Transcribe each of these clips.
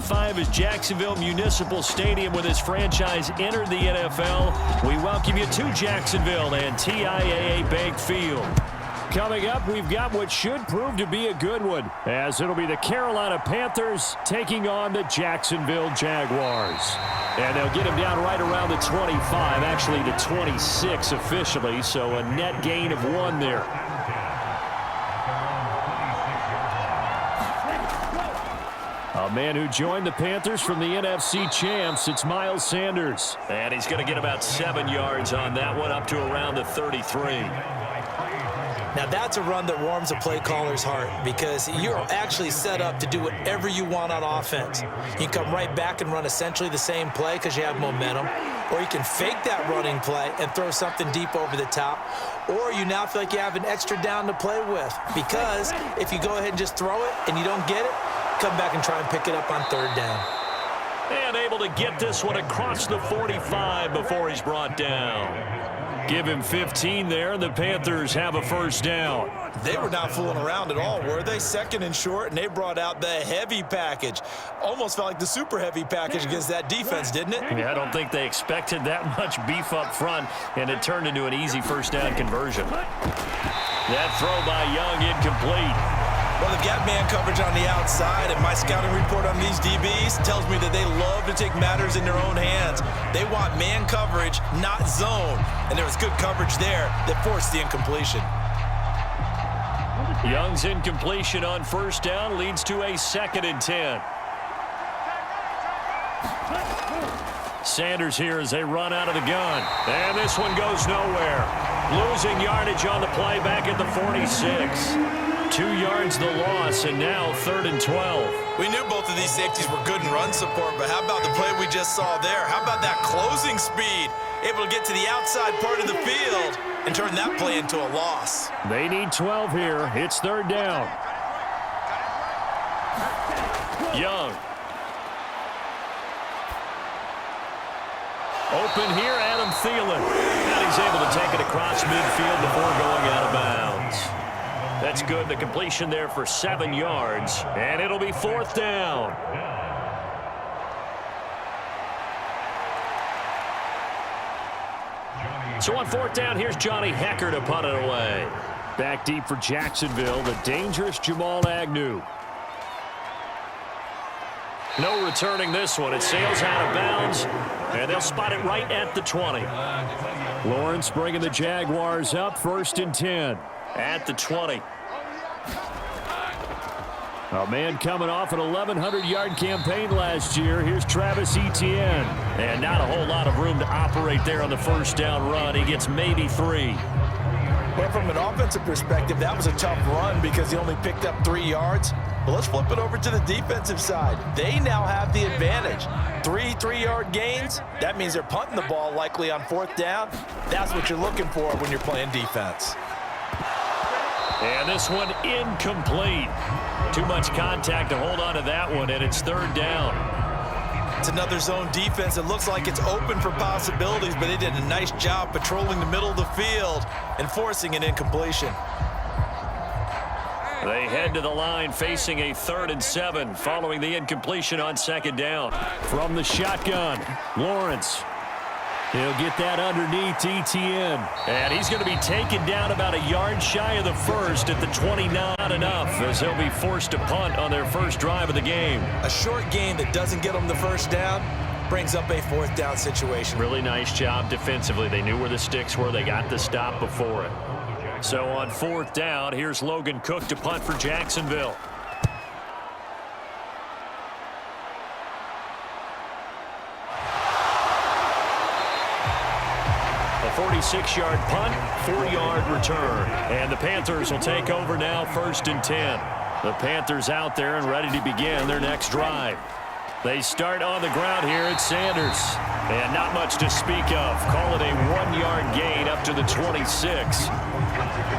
25 as Jacksonville Municipal Stadium with his franchise entered the NFL. We welcome you to Jacksonville and TIAA Bank Field. Coming up, we've got what should prove to be a good one, as it'll be the Carolina Panthers taking on the Jacksonville Jaguars. And they'll get him down right around the 25, actually the 26 officially, so a net gain of 1 there. A man who joined the Panthers from the NFC champs, it's Miles Sanders. And he's going to get about 7 yards on that one, up to around the 33. Now that's a run that warms a play caller's heart because you're actually set up to do whatever you want on offense. You can come right back and run essentially the same play because you have momentum, or you can fake that running play and throw something deep over the top, or you now feel like you have an extra down to play with because if you go ahead and just throw it and you don't get it, come back and try and pick it up on 3rd down. And able to get this one across the 45 before he's brought down. Give him 15 there, and the Panthers have a 1st down. They were not fooling around at all, were they? 2nd and short, and they brought out the heavy package. Almost felt like the super heavy package against that defense, didn't it? Yeah, I don't think they expected that much beef up front, and it turned into an easy 1st down conversion. That throw by Young incomplete. Well, they've got man coverage on the outside, and my scouting report on these DBs tells me that they love to take matters in their own hands. They want man coverage, not zone. And there was good coverage there that forced the incompletion. Young's incompletion on 1st down leads to a 2nd and 10. Sanders here as they run out of the gun. And this one goes nowhere. Losing yardage on the play back at the 46. 2 yards the loss, and now 3rd and 12. We knew both of these safeties were good in run support, but how about the play we just saw there? How about that closing speed? Able to get to the outside part of the field and turn that play into a loss. They need 12 here. It's 3rd down. Young. Open here, Adam Thielen. And he's able to take it across midfield before going out of bounds. That's good. The completion there for 7 yards. And it'll be 4th down. So on 4th down, here's Johnny Hecker to punt it away. Back deep for Jacksonville, the dangerous Jamal Agnew. No returning this one. It sails out of bounds, and they'll spot it right at the 20. Lawrence bringing the Jaguars up, 1st and 10. At the 20. A man coming off an 1,100-yard campaign last year. Here's Travis Etienne. And not a whole lot of room to operate there on the 1st down run. He gets maybe 3. Well, from an offensive perspective, that was a tough run because he only picked up 3 yards. But let's flip it over to the defensive side. They now have the advantage. 3-3-yard gains. That means they're punting the ball likely on 4th down. That's what you're looking for when you're playing defense. And this one incomplete. Too much contact to hold on to that one, and it's 3rd down. It's another zone defense. It looks like it's open for possibilities, but they did a nice job patrolling the middle of the field and forcing an incompletion. They head to the line facing a 3rd and 7 following the incompletion on 2nd down. From the shotgun, Lawrence. He'll get that underneath Etienne. And he's going to be taken down about a yard shy of the 1st at the 29. Not enough as they'll be forced to punt on their 1st drive of the game. A short gain that doesn't get them the 1st down brings up a 4th down situation. Really nice job defensively. They knew where the sticks were. They got the stop before it. So on 4th down, here's Logan Cook to punt for Jacksonville. A 46-yard punt, 4-yard return. And the Panthers will take over now, 1st and 10. The Panthers out there and ready to begin their next drive. They start on the ground here at Sanders. And not much to speak of. Call it a 1-yard gain up to the 26.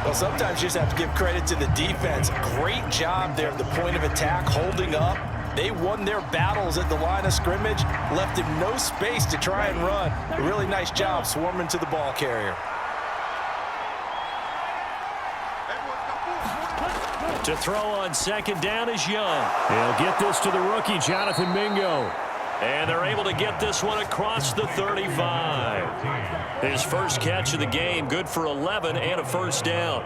Well, sometimes you just have to give credit to the defense. Great job there at the point of attack, holding up. They won their battles at the line of scrimmage, left him no space to try and run. A really nice job swarming to the ball carrier. To throw on second down is Young. He'll get this to the rookie, Jonathan Mingo. And they're able to get this one across the 35. His first catch of the game, good for 11 and a first down.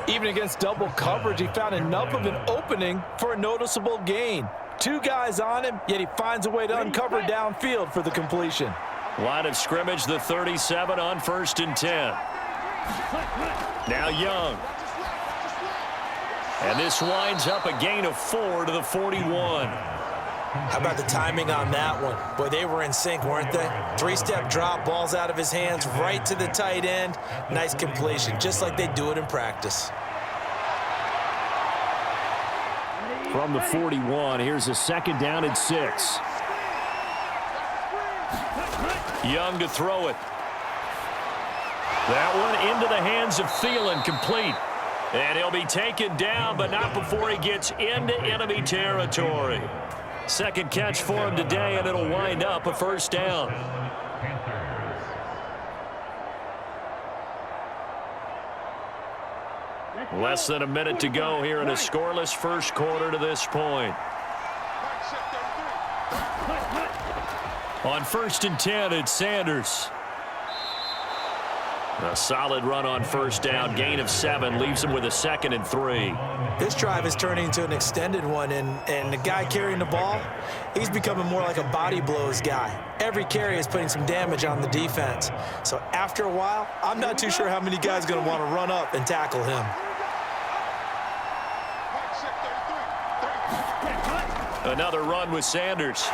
Even against double coverage, he found enough of an opening for a noticeable gain. Two guys on him, yet he finds a way to uncover downfield for the completion. Line of scrimmage, the 37 on 1st and 10. Now Young. And this winds up a gain of 4 to the 41. How about the timing on that one? Boy, they were in sync, weren't they? 3-step drop, balls out of his hands, right to the tight end. Nice completion, just like they do it in practice. From the 41, here's a second down and 6. Young to throw it. That one into the hands of Thielen, complete. And he'll be taken down, but not before he gets into enemy territory. Second catch for him today, and it'll wind up a first down. Less than a minute to go here in a scoreless first quarter to this point. On 1st and 10, it's Sanders. A solid run on first down, gain of 7, leaves him with a 2nd and 3. This drive is turning into an extended one, and the guy carrying the ball, he's becoming more like a body blows guy. Every carry is putting some damage on the defense. So after a while, I'm not too sure how many guys are going to want to run up and tackle him. Another run with Sanders.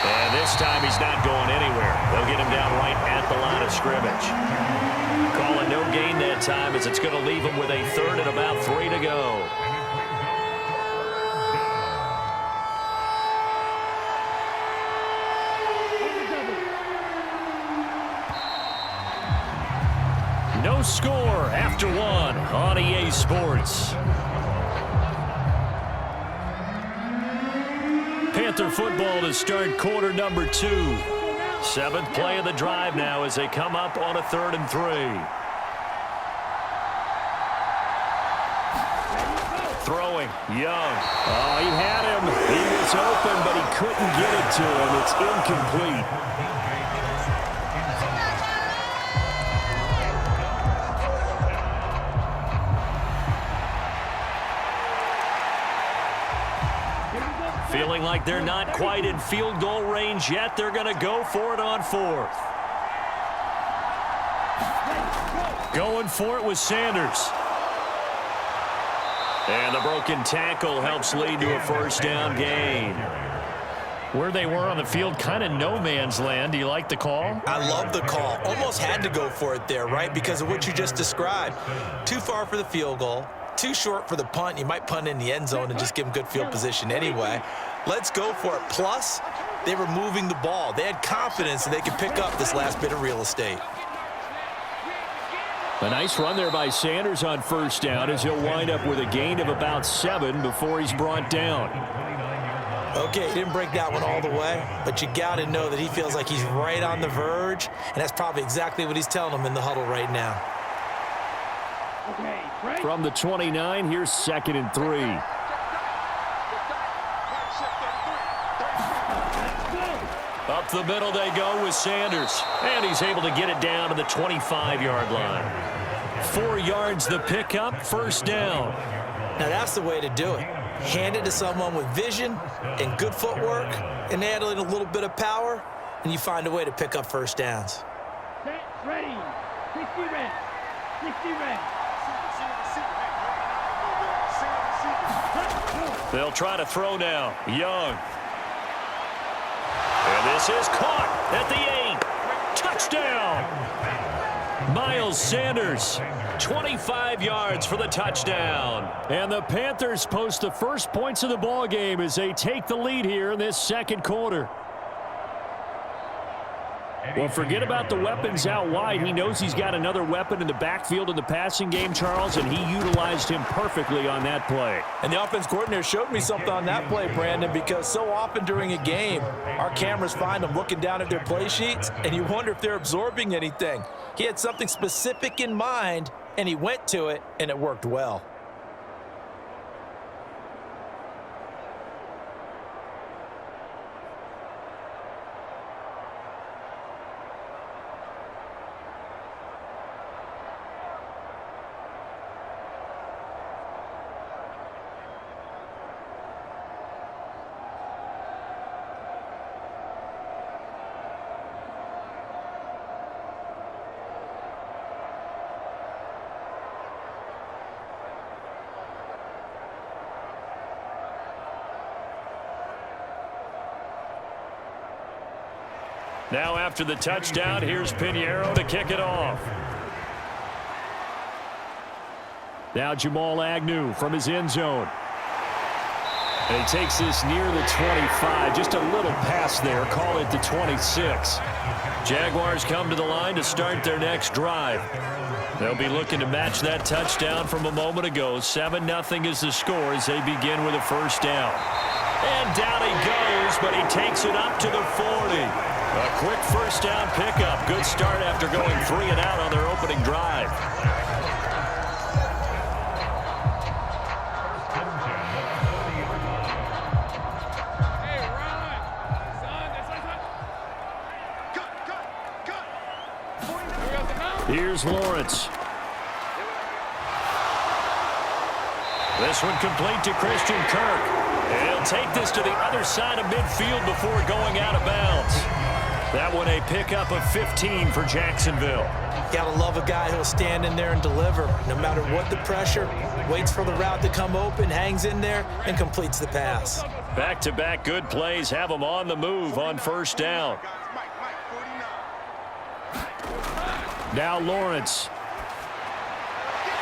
And this time he's not going anywhere. They'll get him down right at the line of scrimmage. Calling no gain that time as it's going to leave him with a 3rd and about 3 to go. No score after 1 on EA Sports. Panther football to start quarter number 2. 7th play of the drive now as they come up on a 3rd and 3. Throwing, Young. Oh, he had him. He was open, but he couldn't get it to him. It's incomplete. Feeling like they're not quite in field goal range yet. They're going to go for it on 4th. Going for it with Sanders. And the broken tackle helps lead to a first down gain. Where they were on the field, kind of no man's land. Do you like the call? I love the call. Almost had to go for it there, right? Because of what you just described. Too far for the field goal. Too short for the punt. You might punt in the end zone and just give them good field position anyway. Let's go for it. Plus, they were moving the ball. They had confidence that they could pick up this last bit of real estate. A nice run there by Sanders on first down as he'll wind up with a gain of about 7 before he's brought down. Okay, he didn't break that one all the way, but you got to know that he feels like he's right on the verge, and that's probably exactly what he's telling them in the huddle right now. From the 29, here's 2nd and 3. Up the middle they go with Sanders. And he's able to get it down to the 25-yard line. 4 yards the pickup, first down. Now that's the way to do it. Hand it to someone with vision and good footwork and handling a little bit of power, and you find a way to pick up first downs. Set, ready, 60 red, 60 red. They'll try to throw now. Young. And this is caught at the 8. Touchdown. Miles Sanders, 25 yards for the touchdown. And the Panthers post the first points of the ball game as they take the lead here in this second quarter. Well, forget about the weapons out wide. He knows he's got another weapon in the backfield in the passing game, Charles, and he utilized him perfectly on that play. And the offense coordinator showed me something on that play, Brandon, because so often during a game, our cameras find them looking down at their play sheets, and you wonder if they're absorbing anything. He had something specific in mind, and he went to it, and it worked well. Now after the touchdown, here's Pinheiro to kick it off. Now Jamal Agnew from his end zone. And he takes this near the 25. Just a little pass there. Call it the 26. Jaguars come to the line to start their next drive. They'll be looking to match that touchdown from a moment ago. 7-0 is the score as they begin with a first down. And down he goes, but he takes it up to the 40. A quick first down pickup. Good start after going 3 and out on their opening drive. Here's Lawrence. This one complete to Christian Kirk. And he'll take this to the other side of midfield before going out of bounds. That one a pickup of 15 for Jacksonville. Gotta love a guy who'll stand in there and deliver. No matter what the pressure, waits for the route to come open, hangs in there, and completes the pass. Back-to-back good plays have them on the move on first down. Now Lawrence.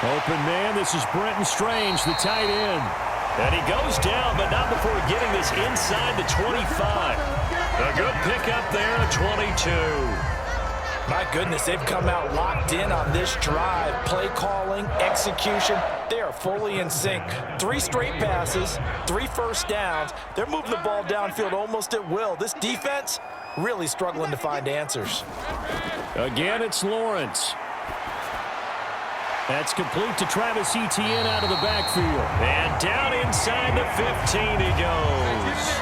Open man, this is Brenton Strange, the tight end. And he goes down, but not before getting this inside the 25. A good pickup there at 22. My goodness, they've come out locked in on this drive. Play calling, execution, they are fully in sync. 3 straight passes, 3 first downs. They're moving the ball downfield almost at will. This defense really struggling to find answers. Again, it's Lawrence. That's complete to Travis Etienne out of the backfield. And down inside the 15 he goes.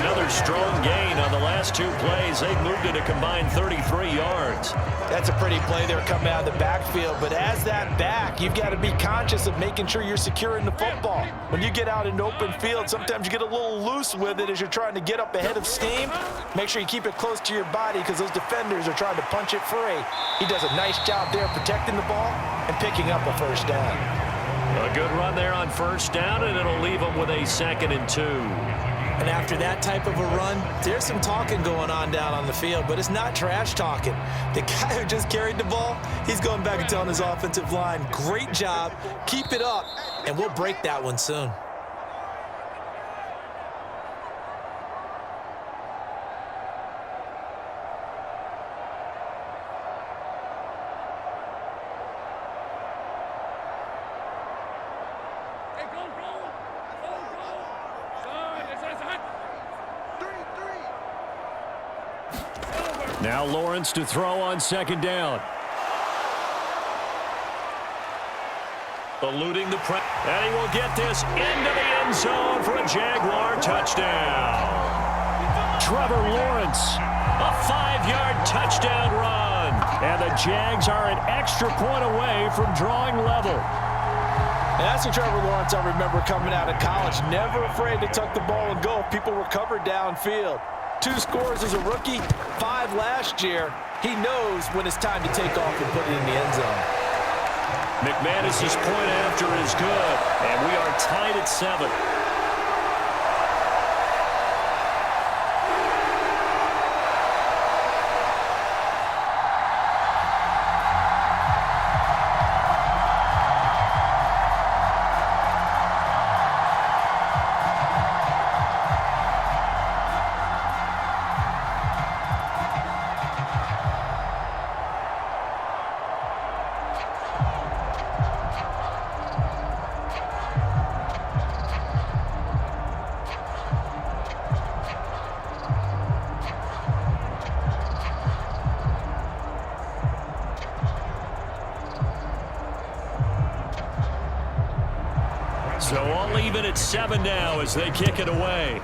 Another strong gain on the last 2 plays. They've moved it a combined 33 yards. That's a pretty play there coming out of the backfield. But as that back, you've got to be conscious of making sure you're securing the football. When you get out in open field, sometimes you get a little loose with it as you're trying to get up ahead of steam. Make sure you keep it close to your body because those defenders are trying to punch it free. He does a nice job there protecting the ball and picking up a first down. A good run there on first down, and it'll leave them with a 2nd and 2. And after that type of a run, there's some talking going on down on the field, but it's not trash talking. The guy who just carried the ball, he's going back and telling his offensive line, great job, keep it up, and we'll break that one soon. Now Lawrence to throw on 2nd down. Eluding the press. And he will get this into the end zone for a Jaguar touchdown. Trevor Lawrence, a 5-yard touchdown run. And the Jags are an extra point away from drawing level. And that's the Trevor Lawrence I remember coming out of college. Never afraid to tuck the ball and go if people were covered downfield. 2 scores as a rookie, 5 last year. He knows when it's time to take off and put it in the end zone. McManus's point after is good, and we are tied at 7. So all even at 7 now as they kick it away.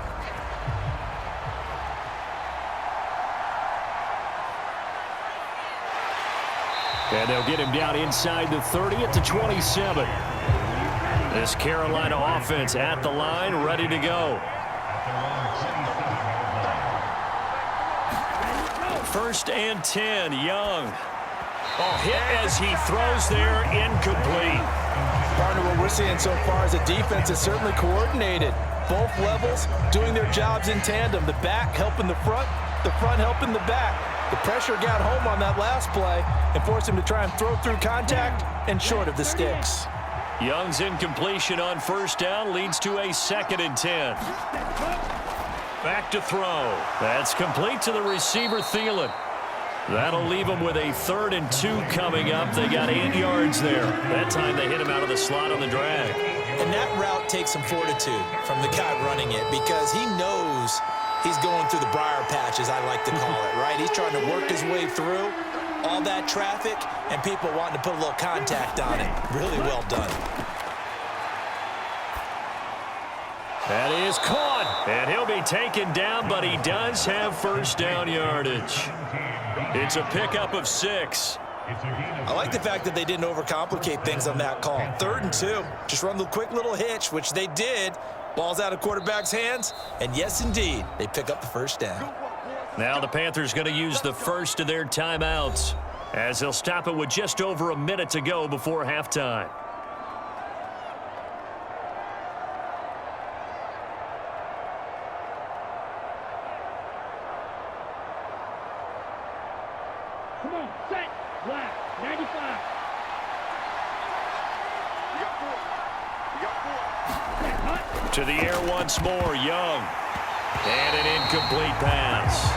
And they'll get him down inside the 30 at the 27. This Carolina offense at the line, ready to go. First and 10, Young. Oh, hit as he throws there, incomplete. Partner, what we're seeing so far is a defense that's certainly coordinated. Both levels doing their jobs in tandem. The back helping the front, the front helping the back. The pressure got home on that last play and forced him to try and throw through contact and short of the sticks. Young's incompletion on first down leads to a 2nd and 10. Back to throw. That's complete to the receiver, Thielen. That'll leave them with a 3rd and 2 coming up. They got 8 yards there. That time they hit him out of the slot on the drag. And that route takes some fortitude from the guy running it because he knows he's going through the briar patch, as I like to call it, right? He's trying to work his way through all that traffic and people wanting to put a little contact on it. Really well done. That is caught, and he'll be taken down, but he does have first down yardage. It's a pickup of 6. I like the fact that they didn't overcomplicate things on that call. 3rd and 2, just run the quick little hitch, which they did. Ball's out of quarterback's hands, and yes, indeed, they pick up the first down. Now the Panthers going to use the first of their timeouts as they'll stop it with just over a minute to go before halftime. Come on, set, black, 95. To the air once more, Young. And an incomplete pass.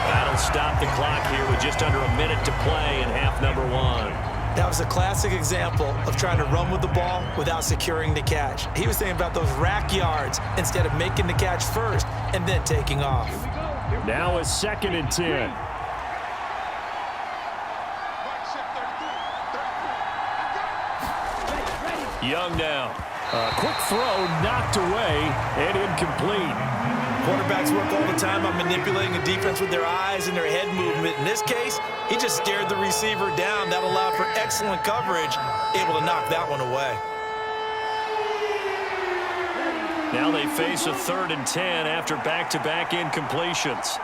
That'll stop the clock here with just under a minute to play in half number 1. That was a classic example of trying to run with the ball without securing the catch. He was thinking about those rack yards instead of making the catch first and then taking off. Now a 2nd and 10. Young now. A quick throw knocked away and incomplete. Quarterbacks work all the time on manipulating a defense with their eyes and their head movement. In this case, he just stared the receiver down. That allowed for excellent coverage, able to knock that one away. Now they face a 3rd and 10 after back-to-back incompletions.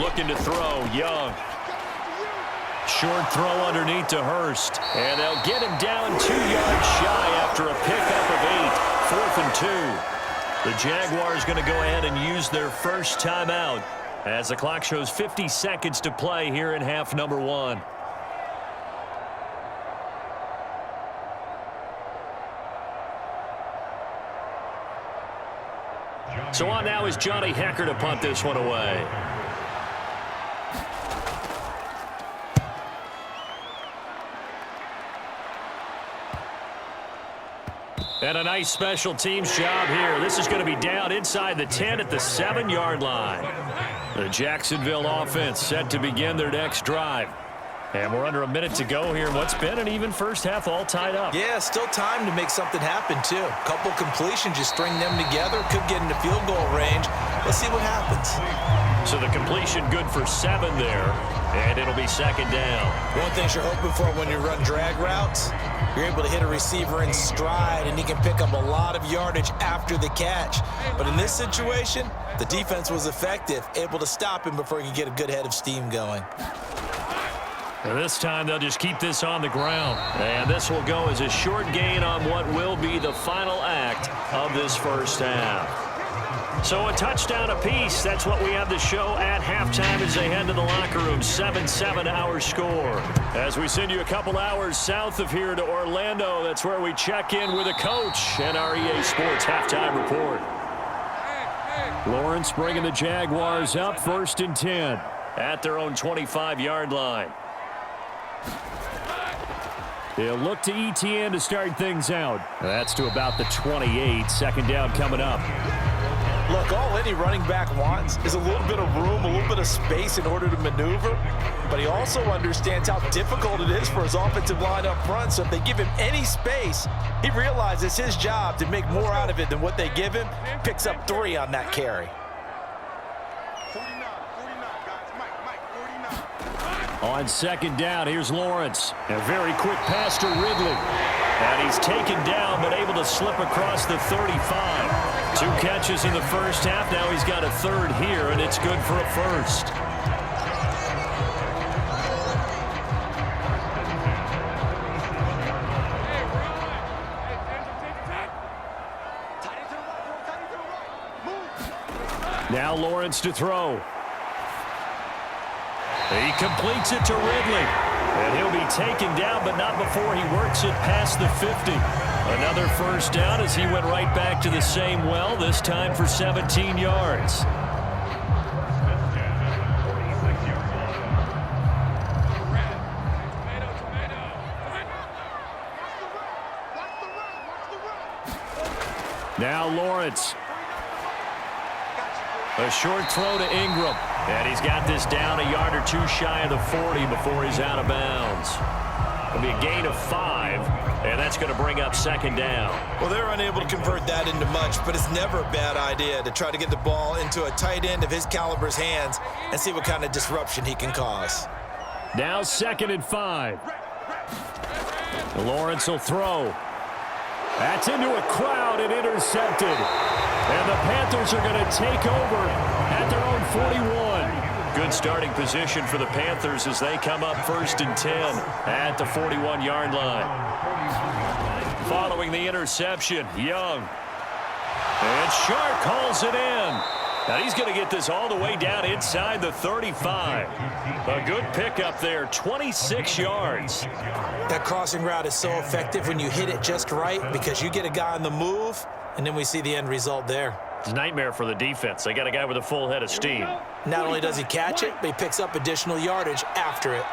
Looking to throw, Young. Short throw underneath to Hurst. And they'll get him down 2 yards shy after a pickup of 8. 4th and 2. The Jaguars going to go ahead and use their first timeout as the clock shows 50 seconds to play here in half number 1. So on now is Johnny Hecker to punt this one away. And a nice special teams job here. This is going to be down inside the 10 at the 7-yard line. The Jacksonville offense set to begin their next drive. And we're under a minute to go here. What's been an even first half all tied up. Yeah, still time to make something happen, too. Couple completions, you string them together, could get into field goal range. Let's see what happens. So the completion good for 7 there, and it'll be 2nd down. One thing you're hoping for when you run drag routes, you're able to hit a receiver in stride, and he can pick up a lot of yardage after the catch. But in this situation, the defense was effective, able to stop him before he could get a good head of steam going. And this time they'll just keep this on the ground. And this will go as a short gain on what will be the final act of this first half. So a touchdown apiece. That's what we have to show at halftime as they head to the locker room. 7-7 our score. As we send you a couple hours south of here to Orlando, that's where we check in with a coach and our EA Sports halftime report. Lawrence bringing the Jaguars up 1st and 10 at their own 25-yard line. He'll look to ETN to start things out. That's to about the 28. 2nd down coming up. Look, all any running back wants is a little bit of room, a little bit of space in order to maneuver. But he also understands how difficult it is for his offensive line up front. So if they give him any space, he realizes his job to make more out of it than what they give him. Picks up 3 on that carry. On 2nd down, here's Lawrence. A very quick pass to Ridley. And he's taken down, but able to slip across the 35. 2 catches in the first half. Now he's got a 3rd here, and it's good for a 1st. Now Lawrence to throw. He completes it to Ridley. And he'll be taken down, but not before he works it past the 50. Another first down as he went right back to the same well, this time for 17 yards. Now Lawrence. A short throw to Ingram. And he's got this down a yard or two shy of the 40 before he's out of bounds. It'll be a gain of 5, and that's going to bring up second down. Well, they're unable to convert that into much, but it's never a bad idea to try to get the ball into a tight end of his caliber's hands and see what kind of disruption he can cause. Now 2nd and 5. Lawrence will throw. That's into a crowd and intercepted. And the Panthers are going to take over at their own 41. Good starting position for the Panthers as they come up 1st and 10 at the 41-yard line. Following the interception, Young. And Shark calls it in. Now he's going to get this all the way down inside the 35. A good pickup there, 26 yards. That crossing route is so effective when you hit it just right because you get a guy on the move, and then we see the end result there. It's a nightmare for the defense. They got a guy with a full head of steam. Not only does he catch it, but he picks up additional yardage after it.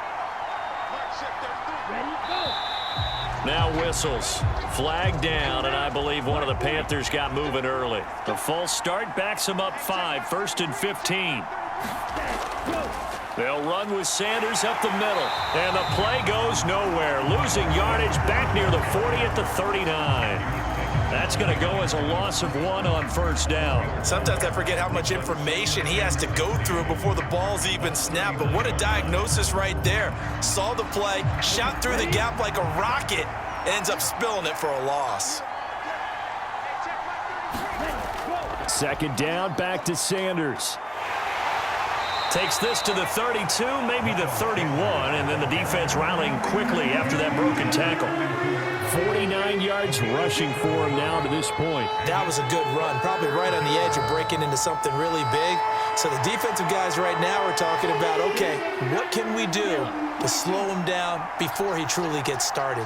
Now whistles. Flag down, and I believe one of the Panthers got moving early. The false start backs him up 5, 1st and 15. They'll run with Sanders up the middle, and the play goes nowhere. Losing yardage back near the 40 at the 39. That's going to go as a loss of 1 on 1st down. Sometimes I forget how much information he has to go through before the ball's even snapped, but what a diagnosis right there. Saw the play, shot through the gap like a rocket, ends up spilling it for a loss. 2nd down, back to Sanders. Takes this to the 32, maybe the 31, and then the defense rallying quickly after that broken tackle. 49 yards rushing for him now to this point. That was a good run, probably right on the edge of breaking into something really big. So the defensive guys right now are talking about, okay, what can we do to slow him down before he truly gets started?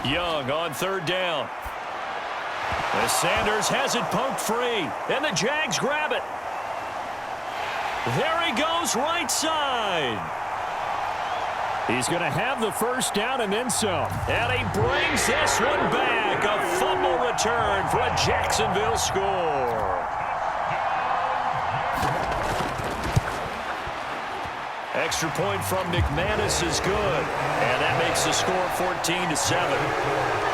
Young on 3rd down. As Sanders has it poked free, and the Jags grab it. There he goes, right side. He's going to have the first down and then some. And he brings this one back. A fumble return for a Jacksonville score. Extra point from McManus is good. And that makes the score 14-7.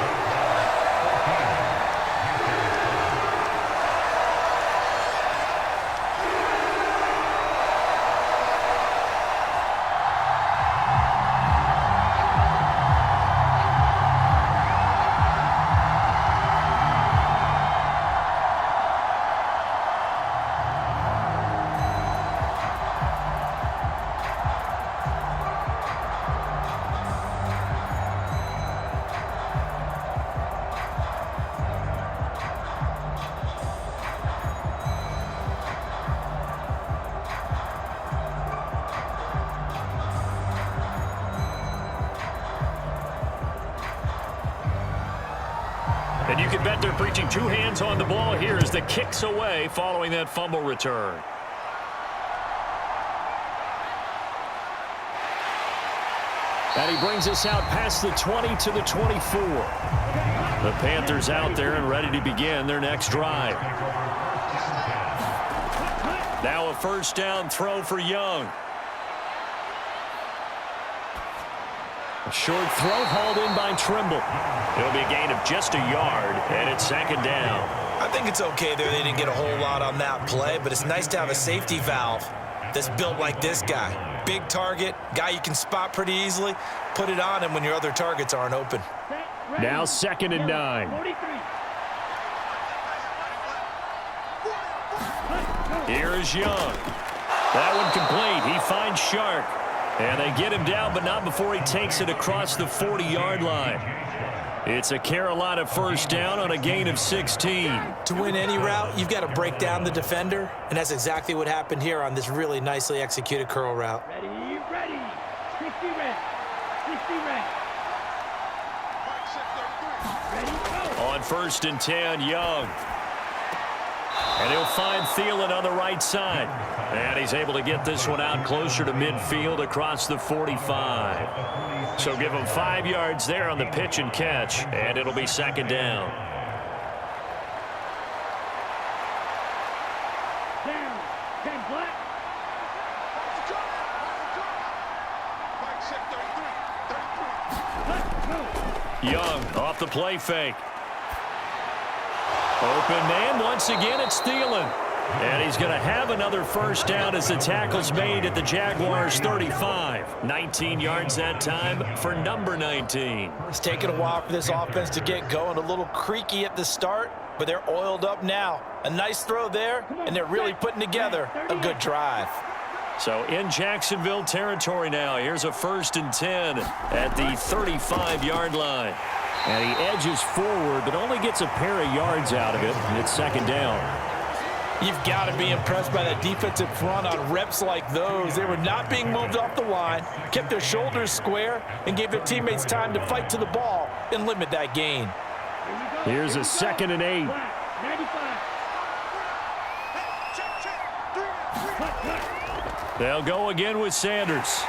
And you can bet they're preaching 2 hands on the ball here as the kick's away following that fumble return. And he brings us out past the 20 to the 24. The Panthers out there and ready to begin their next drive. Now a first down throw for Young. A short throw hauled in by Trimble. It'll be a gain of just a yard, and it's 2nd down. I think it's okay there. They didn't get a whole lot on that play, but it's nice to have a safety valve that's built like this guy. Big target, guy you can spot pretty easily. Put it on him when your other targets aren't open. Now 2nd and 9. Here is Young. That one complete. He finds Shark. And they get him down, but not before he takes it across the 40-yard line. It's a Carolina first down on a gain of 16. To win any route, you've got to break down the defender, and that's exactly what happened here on this really nicely executed curl route. Ready, ready. 60 red. 60 red. Ready, go. On 1st and 10, Young. And he'll find Thielen on the right side. And he's able to get this one out closer to midfield across the 45. So give him 5 yards there on the pitch and catch, and it'll be 2nd down. Down. 10 black. Let's go. Young off the play fake. Open man, once again it's Thielen. And he's going to have another first down as the tackle's made at the Jaguars 35. 19 yards that time for number 19. It's taken a while for this offense to get going. A little creaky at the start, but they're oiled up now. A nice throw there, and they're really putting together a good drive. So in Jacksonville territory now, here's a 1st and 10 at the 35-yard line. And he edges forward, but only gets a pair of yards out of it, and it's 2nd down. You've got to be impressed by that defensive front on reps like those. They were not being moved off the line, kept their shoulders square, and gave their teammates time to fight to the ball and limit that gain. Here's a 2nd and 8. 95. They'll go again with Sanders.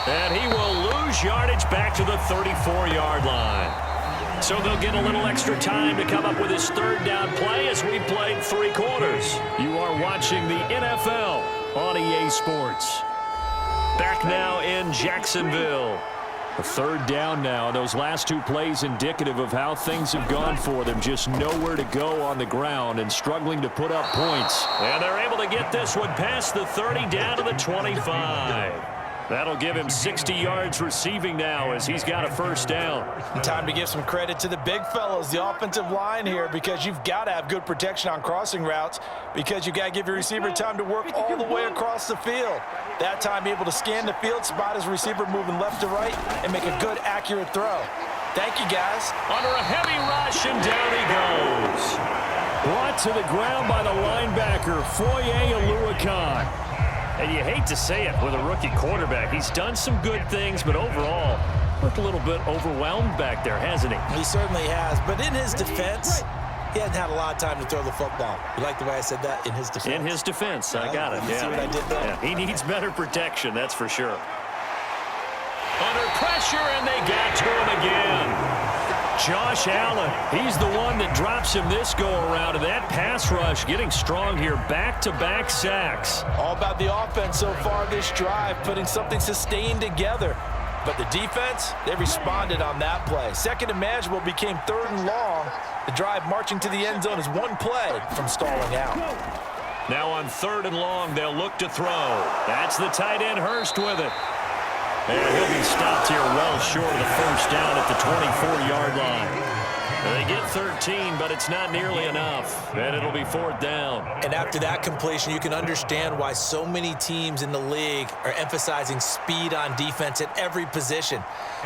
And he will lose yardage back to the 34-yard line. So they'll get a little extra time to come up with his 3rd down play as we played 3 quarters. You are watching the NFL on EA Sports. Back now in Jacksonville. A 3rd down now. Those last 2 plays indicative of how things have gone for them. Just nowhere to go on the ground and struggling to put up points. And they're able to get this one past the 30 down to the 25. That'll give him 60 yards receiving now as he's got a first down. Time to give some credit to the big fellows, the offensive line here, because you've got to have good protection on crossing routes because you've got to give your receiver time to work all the way across the field. That time able to scan the field, spot his receiver moving left to right, and make a good, accurate throw. Thank you, guys. Under a heavy rush, and down he goes. Brought to the ground by the linebacker, Foye Oluokun. And you hate to say it with a rookie quarterback. He's done some good things, but overall, looked a little bit overwhelmed back there, hasn't he? He certainly has. But in his defense, he hasn't had a lot of time to throw the football. You like the way I said that? In his defense. In his defense. I got it. You see what I did there? Yeah, he needs better protection, that's for sure. Under pressure, and they got to him again. Josh Allen, he's the one that drops him this go-around, and that pass rush getting strong here, back-to-back sacks. All about the offense so far this drive, putting something sustained together. But the defense, they responded on that play. 2nd and manageable became 3rd and long. The drive marching to the end zone is 1 play from stalling out. Now on 3rd and long, they'll look to throw. That's the tight end Hurst with it. And he'll be stopped here well short of the first down at the 24-yard line. They get 13, but it's not nearly enough. And it'll be 4th down. And after that completion, you can understand why so many teams in the league are emphasizing speed on defense at every position.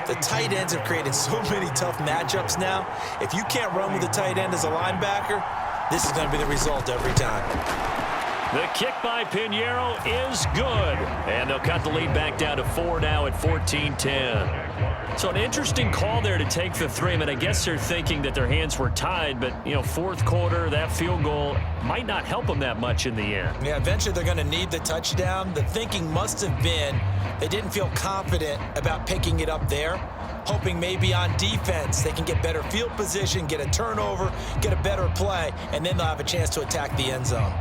The tight ends have created so many tough matchups now. If you can't run with the tight end as a linebacker, this is going to be the result every time. The kick by Pinheiro is good. And they'll cut the lead back down to 4 now at 14-10. So an interesting call there to take the 3. I mean, I guess they're thinking that their hands were tied, but, you know, 4th quarter, that field goal might not help them that much in the end. Yeah, eventually they're going to need the touchdown. The thinking must have been they didn't feel confident about picking it up there, hoping maybe on defense they can get better field position, get a turnover, get a better play, and then they'll have a chance to attack the end zone.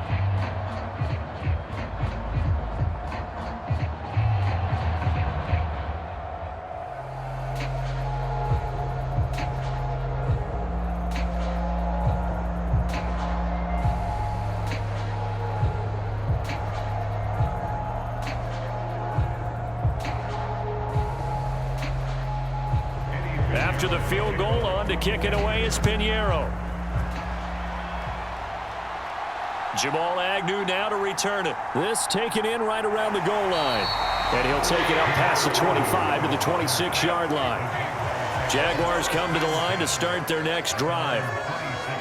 After the field goal, on to kick it away is Pinheiro. Jamal Agnew now to return it. This taken in right around the goal line. And he'll take it up past the 25 to the 26-yard line. Jaguars come to the line to start their next drive.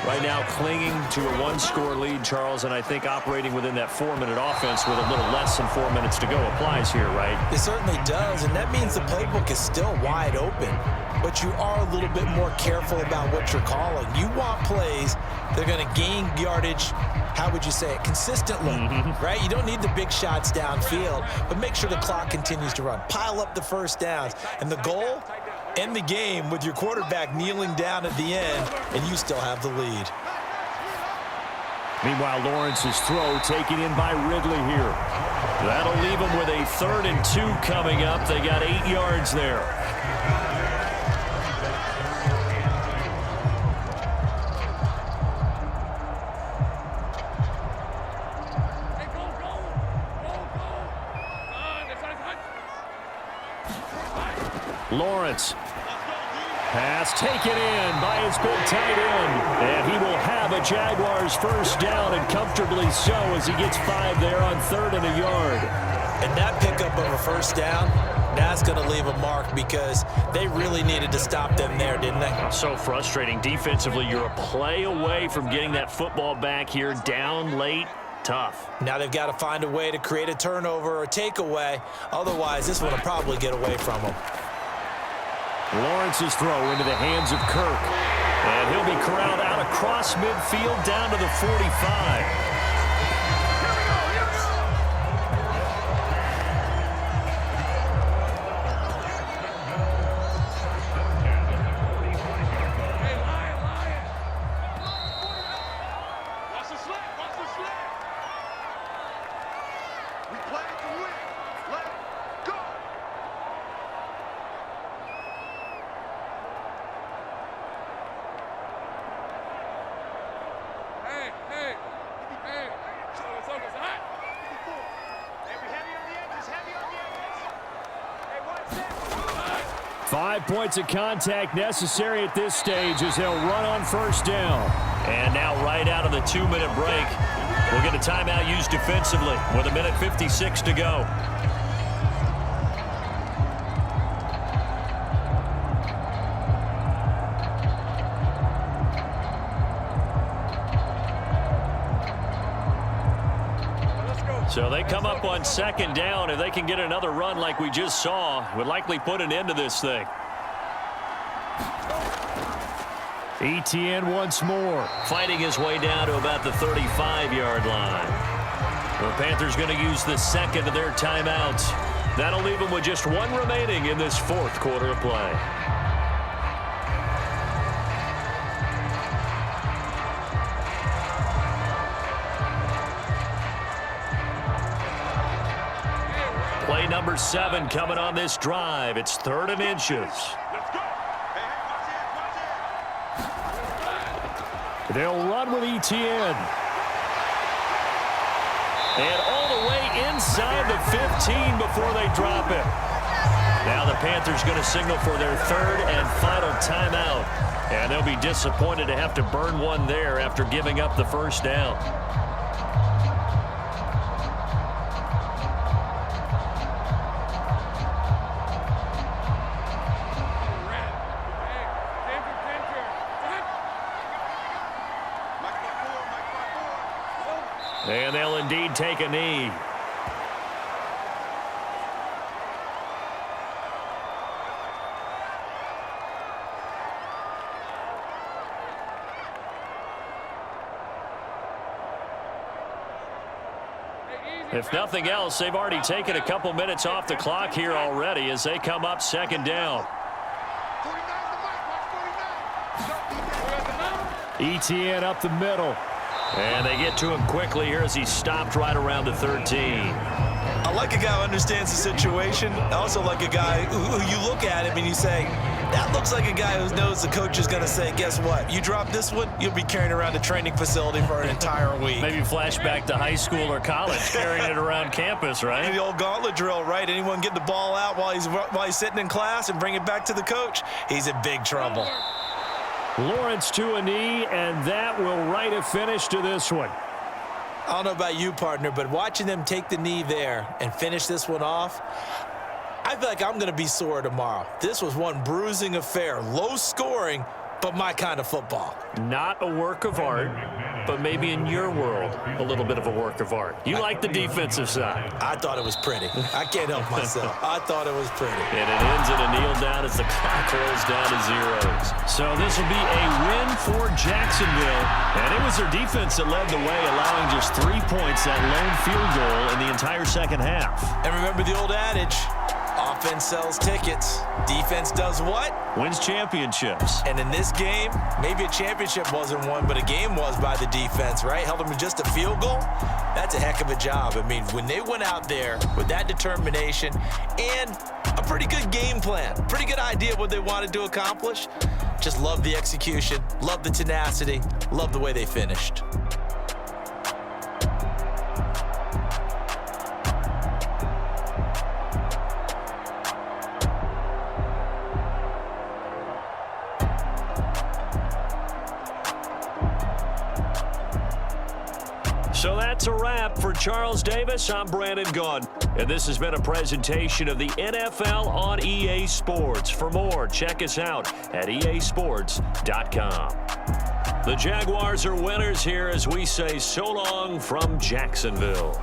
Right now clinging to a one-score lead, Charles, and I think operating within that 4-minute offense with a little less than 4 minutes to go applies here, right? It certainly does, and that means the playbook is still wide open. But you are a little bit more careful about what you're calling. You want plays that are going to gain yardage, how would you say it, consistently, right? You don't need the big shots downfield, but make sure the clock continues to run. Pile up the first downs. And the goal, end the game with your quarterback kneeling down at the end, and you still have the lead. Meanwhile, Lawrence's throw taken in by Ridley here. That'll leave them with a 3rd and 2 coming up. They got 8 yards there. Lawrence. Pass taken in by his big tight end. And he will have a Jaguars first down, and comfortably so, as he gets 5 there on 3rd and a yard. And that pickup of a first down, that's going to leave a mark because they really needed to stop them there, didn't they? So frustrating. Defensively, you're a play away from getting that football back here, down late. Tough. Now they've got to find a way to create a turnover or takeaway. Otherwise, this one will probably get away from them. Lawrence's throw into the hands of Kirk. And he'll be corralled out across midfield down to the 45. Five points of contact necessary at this stage as they'll run on first down. And now right out of the 2-minute break, we'll get a timeout used defensively with 1:56 to go. So they come up on 2nd down. If they can get another run like we just saw, would likely put an end to this thing. Etienne once more, fighting his way down to about the 35-yard line. The Panthers going to use the 2nd of their timeouts. That'll leave them with just 1 remaining in this 4th quarter of play. Play number 7 coming on this drive. It's 3rd and inches. They'll run with Etienne. And all the way inside the 15 before they drop it. Now the Panthers going to signal for their 3rd and final timeout. And they'll be disappointed to have to burn one there after giving up the first down. And they'll indeed take a knee. If nothing else, they've already taken a couple minutes off the clock here already as they come up 2nd down. Etienne up the middle. And they get to him quickly here as he stopped right around the 13. I like a guy who understands the situation. I also like a guy who you look at him and you say, that looks like a guy who knows the coach is going to say, guess what? You drop this one, you'll be carrying around a training facility for an entire week. Maybe flashback to high school or college, carrying it around campus, right? The old gauntlet drill, right? Anyone get the ball out while he's sitting in class and bring it back to the coach, he's in big trouble. Lawrence to a knee, and that will write a finish to this one. I don't know about you, partner, but watching them take the knee there and finish this one off, I feel like I'm going to be sore tomorrow. This was one bruising affair. Low scoring, but my kind of football. Not a work of art, but maybe in your world, a little bit of a work of art. You like the defensive side. I thought it was pretty. I can't help myself. I thought it was pretty. And it ends in a kneel down as the clock rolls down to zeros. So this will be a win for Jacksonville. And it was their defense that led the way, allowing just 3 points, that lone field goal in the entire second half. And remember the old adage, offense sells tickets. Defense does what? Wins championships. And in this game, maybe a championship wasn't won, but a game was by the defense, right? Held them to just a field goal. That's a heck of a job. I mean, when they went out there with that determination and a pretty good game plan, pretty good idea of what they wanted to accomplish, just love the execution, love the tenacity, love the way they finished. So that's a wrap for Charles Davis. I'm Brandon Gaudin, and this has been a presentation of the NFL on EA Sports. For more, check us out at easports.com. The Jaguars are winners here as we say so long from Jacksonville.